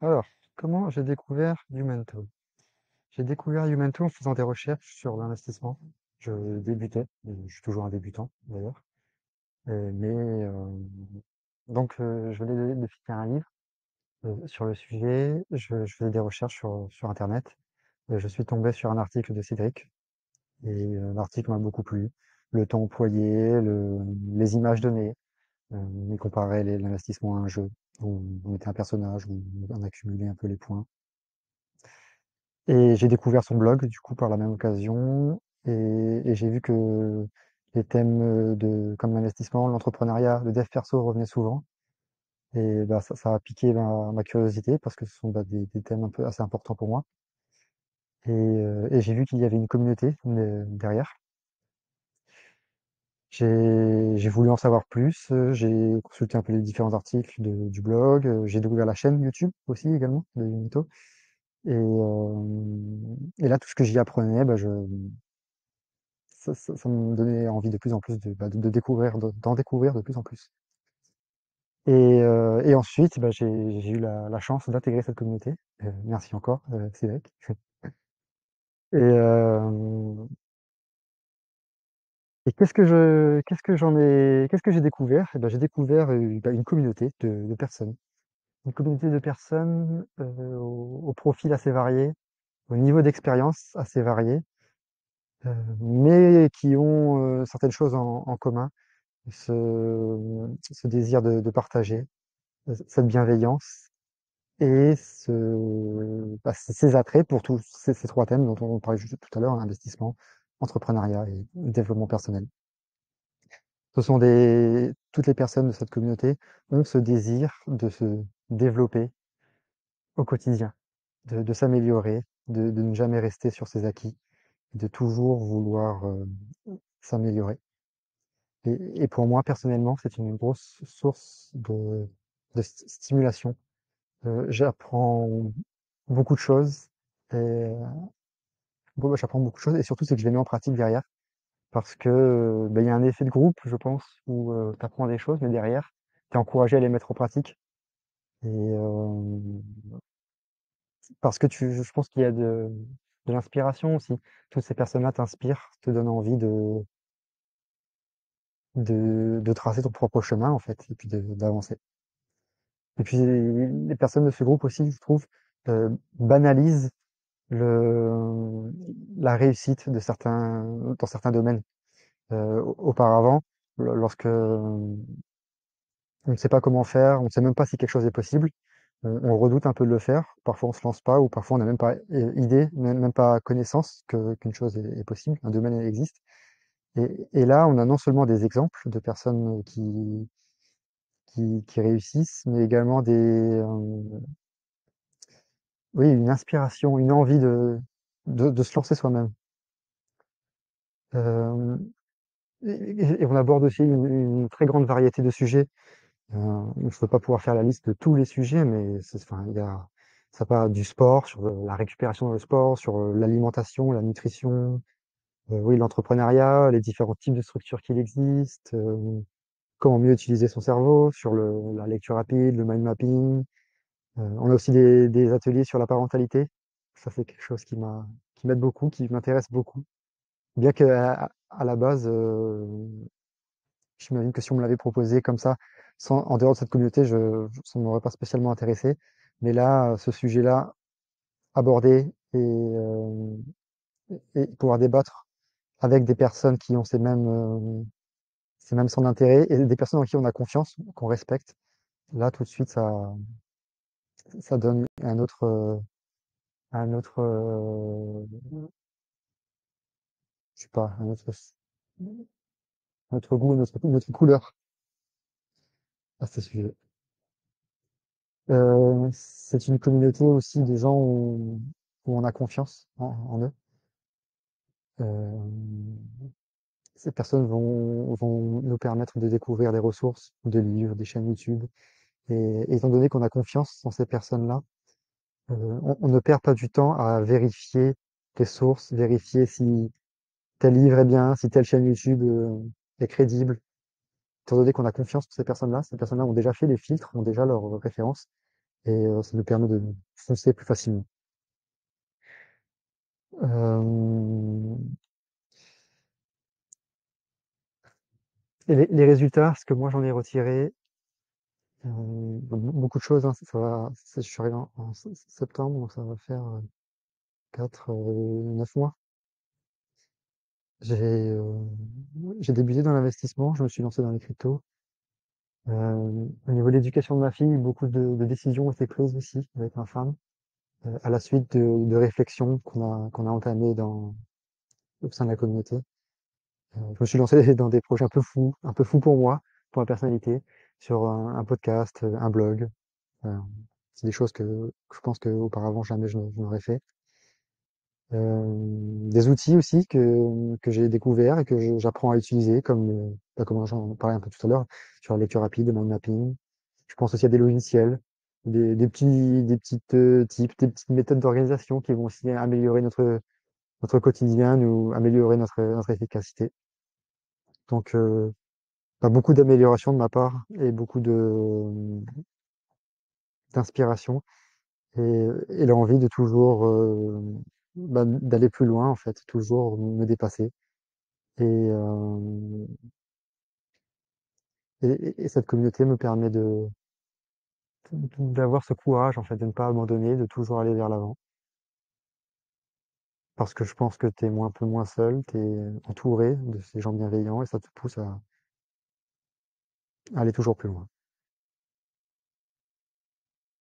Alors, comment j'ai découvert Youmento? J'ai découvert Youmento en faisant des recherches sur l'investissement. Je débutais, je suis toujours un débutant d'ailleurs, mais je venais de finir un livre sur le sujet. Je faisais des recherches sur Internet. Et je suis tombé sur un article de Cédric et l'article m'a beaucoup plu. Le temps employé, les images données, il comparait l'investissement à un jeu où on était un personnage, où on accumulait un peu les points. Et j'ai découvert son blog, du coup, par la même occasion. Et j'ai vu que les thèmes comme l'investissement, l'entrepreneuriat, le dev perso revenaient souvent. Et bah, ça a piqué ma curiosité parce que ce sont des thèmes un peu assez importants pour moi. Et j'ai vu qu'il y avait une communauté derrière. J'ai voulu en savoir plus. J'ai consulté un peu les différents articles du blog. J'ai découvert la chaîne YouTube aussi également de Unito. Et là, tout ce que j'y apprenais, bah, ça me donnait envie de plus en plus de découvrir, d'en découvrir de plus en plus. Et ensuite, bah, j'ai eu la chance d'intégrer cette communauté. Merci encore, Cédric. Et, et qu'est-ce que j'ai découvert? Eh ben, j'ai découvert bah, une communauté de personnes. Une communauté de personnes au profil assez varié, au niveau d'expérience assez varié, mais qui ont certaines choses en commun. Ce désir de partager, cette bienveillance et ces attraits pour tous ces trois thèmes dont on parlait juste tout à l'heure, investissement, entrepreneuriat et développement personnel. Toutes les personnes de cette communauté ont ce désir de se développer au quotidien, de s'améliorer, de ne jamais rester sur ses acquis, de toujours vouloir s'améliorer. Et pour moi, personnellement, c'est une grosse source de stimulation. J'apprends beaucoup de choses et bon, bah, j'apprends beaucoup de choses et surtout, c'est que je les mets en pratique derrière parce que, bah, il y a un effet de groupe, je pense, où tu apprends des choses, mais derrière, tu es encouragé à les mettre en pratique et parce que je pense qu'il y a de l'inspiration aussi. Toutes ces personnes-là t'inspirent, te donnent envie de tracer ton propre chemin, en fait, et puis d'avancer. Et puis les personnes de ce groupe aussi, je trouve, banalisent le la réussite dans certains domaines. Auparavant, lorsque on ne sait pas comment faire, on ne sait même pas si quelque chose est possible, on redoute un peu de le faire. Parfois, on se lance pas ou parfois on n'a même pas idée, même pas connaissance qu'une chose est possible, un domaine existe. Et là, on a non seulement des exemples de personnes qui réussissent, mais également oui, une inspiration, une envie de se lancer soi-même. Euh, et on aborde aussi une très grande variété de sujets. Je ne peux pas pouvoir faire la liste de tous les sujets, mais enfin, ça part du sport, sur la récupération dans le sport, sur l'alimentation, la nutrition, oui, l'entrepreneuriat, les différents types de structures qu'il existe, comment mieux utiliser son cerveau, sur la lecture rapide, le mind mapping. On a aussi des ateliers sur la parentalité. Ça, c'est quelque chose qui m'aide beaucoup, qui m'intéresse beaucoup. Bien que à la base, j'imagine que si on me l'avait proposé comme ça, en dehors de cette communauté, ça ne m'aurait pas spécialement intéressé. Mais là, ce sujet-là, abordé et pouvoir débattre avec des personnes qui ont ces mêmes centres d'intérêt et des personnes en qui on a confiance, qu'on respecte, là, tout de suite, ça donne un autre, je sais pas, un autre goût, une autre couleur à ce sujet. C'est une communauté aussi de gens où on a confiance en eux. Euh, Ces personnes vont nous permettre de découvrir des ressources, des livres, des chaînes YouTube. Et étant donné qu'on a confiance en ces personnes-là, on ne perd pas du temps à vérifier les sources, vérifier si tel livre est bien, si telle chaîne YouTube est crédible. Étant donné qu'on a confiance en ces personnes-là ont déjà fait les filtres, ont déjà leurs références. et ça nous permet de foncer plus facilement. Euh, et les résultats, ce que moi j'en ai retiré, beaucoup de choses, hein, je suis arrivé en septembre, donc ça va faire 9 mois. J'ai j'ai débuté dans l'investissement, je me suis lancé dans les cryptos. Au niveau de l'éducation de ma fille, beaucoup de décisions ont été prises aussi avec ma femme, à la suite de réflexions qu'on a entamées au sein de la communauté. Je me suis lancé dans des projets un peu fous pour moi, pour ma personnalité, sur un podcast, un blog. Euh, c'est des choses que je pense qu'auparavant jamais je n'aurais fait. Des outils aussi que j'ai découverts et que j'apprends à utiliser, comme j'en parlais un peu tout à l'heure, sur la lecture rapide, le mind mapping. Je pense aussi à des logiciels, des petites tips, des petites méthodes d'organisation qui vont aussi améliorer notre quotidien ou améliorer notre efficacité. Donc, pas beaucoup d'amélioration de ma part et beaucoup d'inspiration et l'envie de toujours d'aller plus loin en fait, toujours me dépasser. Et, et cette communauté me permet d'avoir ce courage en fait, de ne pas abandonner, de toujours aller vers l'avant. Parce que je pense que tu es un peu moins seul, tu es entouré de ces gens bienveillants et ça te pousse à aller toujours plus loin.